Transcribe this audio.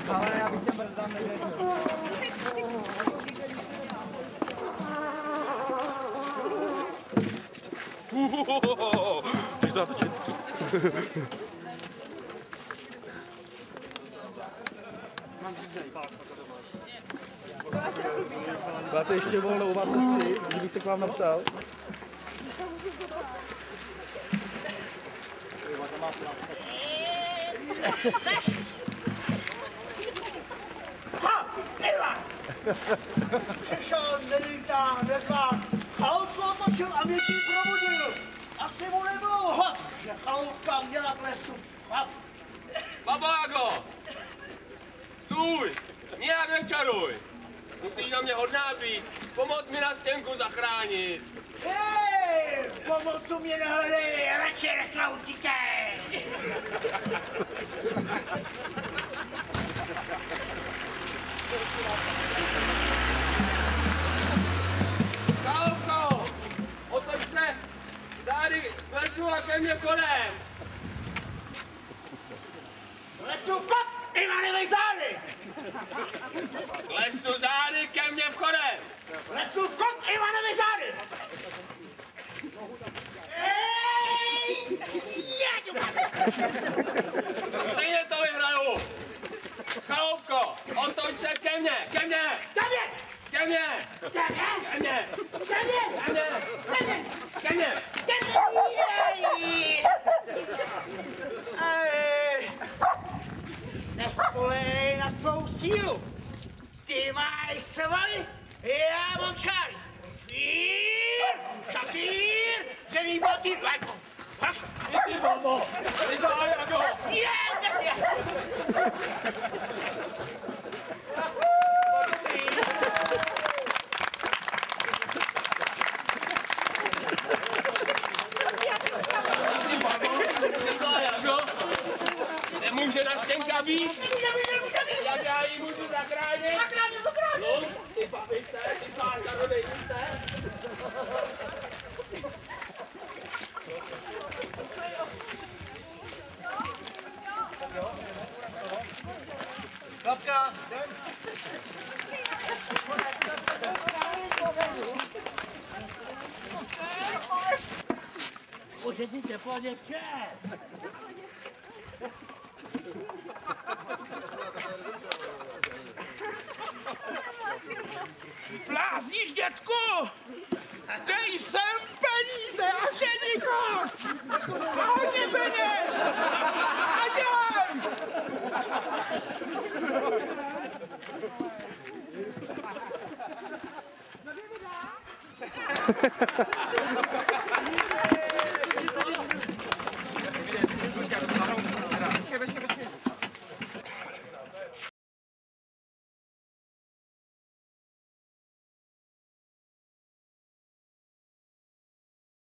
Ale já bych těm brzdám nevěděl. Chceš to natočit? Máte ještě volno u vás sestři, kdybych se k vám napsal. Přišel, nelítá, nezvá. Chaloupku otočil a mě tím probudil. Asi mu nebylo hlad, že chaloupka měla v lesu chlad. Babágo! Stůj! Nijak nečaruj! Musíš na mě hodná být. Pomoc mi na stěnku zachránit. Hej, pomocu mě nehledej, radši rychle utíkej. Chaloupko! Otoč se zády k lesu a ke mně kolem. V lesu fakt, Ivanovi zády. K lesu zády ke mně vchodem. V lesu fakt, Ivanovi zády. A stejně to vyhraju. Chaloupko, otoč se ke mně, ke mně. Ke mně! Ke mně! Ke mně! Ke mně! Nespolehej na svou sílu. Ty máš svaly, já mám čáry. Švír, šatýr, dřený botýr. Haš. Ty babo! Ty zájago! Nemůže na stěnka být? Jak já ji můžu zachránit? No, ty babice, ty sárka rodejnice. Babka, jdem. Úřednice, pojď,